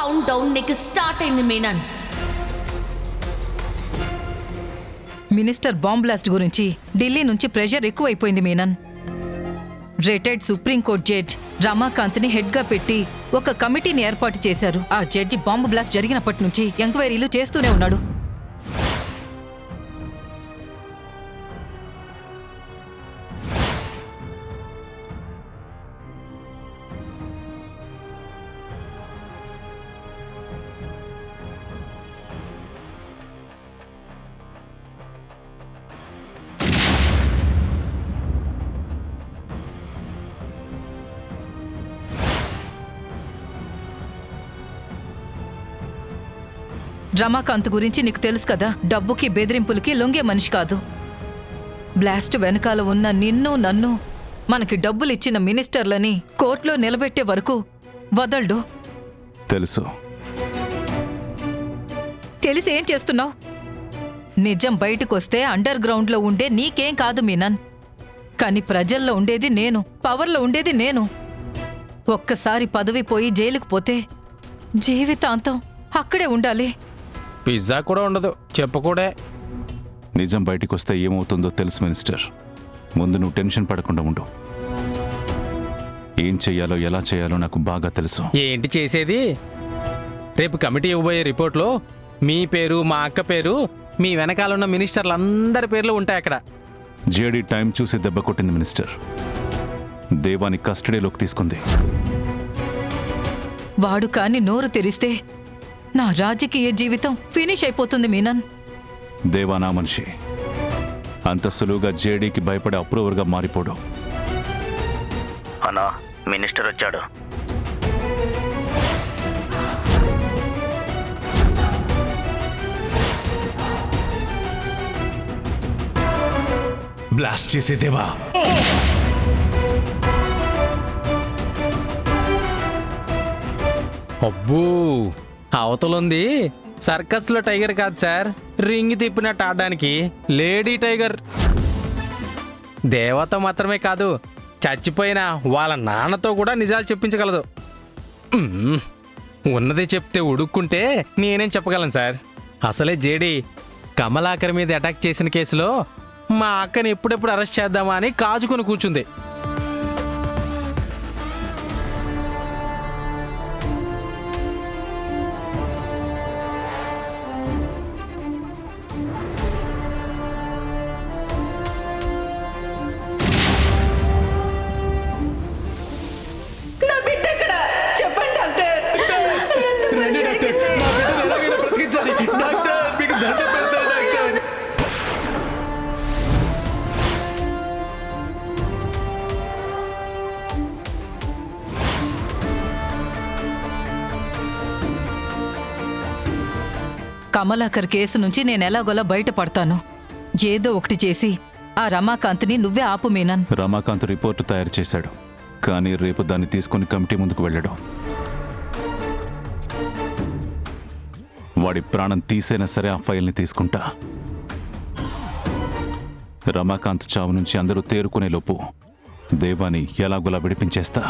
Count down నీకు start అయింది Menon. Minister bomb blast గురించి ఢిల్లీ నుంచి ప్రెషర్ ఎక్కువైపోయింది మీనన్. రిటైర్డ్ సుప్రీంకోర్టు జడ్జ్ రమాకాంత్ని హెడ్గా పెట్టి ఒక కమిటీని ఏర్పాటు చేశారు. ఆ జడ్జి బాంబు బ్లాస్ట్ జరిగినప్పటి నుంచి ఎంక్వైరీలు చేస్తూనే ఉన్నాడు. రమాకాంత్ గురించి నీకు తెలుసు కదా, డబ్బుకి బెదిరింపులకి లొంగే మనిషి కాదు. బ్లాస్ట్ వెనకాల ఉన్న నిన్ను నన్ను మనకి డబ్బులిచ్చిన మినిస్టర్లని కోర్టులో నిలబెట్టే వరకు వదల్డు. తెలుసు. తెలిసి ఏం చేస్తున్నావు? నిజం బయటకొస్తే అండర్ గ్రౌండ్లో ఉండే నీకేం కాదు మీనన్, కానీ ప్రజల్లో ఉండేది నేను, పవర్లో ఉండేది నేను. ఒక్కసారి పదవి పోయి జైలుకు పోతే జీవితాంతం అక్కడే ఉండాలి. పిజ్జా కూడా ఉండదు, చెప్పకూడే. నిజం బయటికి వస్తే ఏమవుతుందో తెలుసు మినిస్టర్. ముందు నువ్వు టెన్షన్ పడకుండా ఉండు. ఏం చెయ్యాలో ఎలా చేయాలో నాకు బాగా తెలుసు. ఏంటి చేసేది? రేపు కమిటీ ఇవ్వబోయే రిపోర్ట్లో మీ పేరు, మా అక్క పేరు, మీ వెనకాలన్న మినిస్టర్లందరి పేర్లు ఉంటాయి అక్కడ. జేడీ టైం చూసి దెబ్బ కొట్టింది మినిస్టర్. దేవాని కస్టడీలోకి తీసుకుంది. వాడు కాని నోరు తెరిస్తే నా రాజకీయ జీవితం ఫినిష్ అయిపోతుంది మీనన్. దేవా నా మనిషి. అంత సులువుగా జేడీకి భయపడే అప్రూవర్గా మారిపోడు. అన్నా, మినిస్టర్ వచ్చాడు. బ్లాస్ట్ చేసేదేవా? అబ్బో, అవతలుంది సర్కస్లో టైగర్ కాదు సార్, రింగ్ తిప్పినట్టు ఆడడానికి లేడీ టైగర్. దేవత మాత్రమే కాదు, చచ్చిపోయిన వాళ్ళ నాన్నతో కూడా నిజాలు చెప్పించగలదు. ఉన్నది చెప్తే ఉడుక్కుంటే నేనేం చెప్పగలను సార్. అసలే జేడీ కమలాకర్ మీద అటాక్ చేసిన కేసులో మా అక్కని ఎప్పుడెప్పుడు అరెస్ట్ చేద్దామా అని కాచుకొని కూర్చుంది. కమలాకర్ కేసు నుంచి నేనెలాగోలా బయటపడతాను. ఏదో ఒకటి చేసి ఆ రమాకాంత్ని నువ్వే ఆపు మీనన్. రమాకాంత్ రిపోర్టు తయారు చేశాడు, కానీ రేపు దాన్ని తీసుకుని కమిటీ ముందుకు వెళ్ళడు. వాడి ప్రాణం తీసైనా సరే ఆ ఫైల్ని తీసుకుంటా. రమాకాంత్ చావు నుంచి అందరూ తేరుకునే లోపు దేవాని ఎలాగోలా విడిపించేస్తా.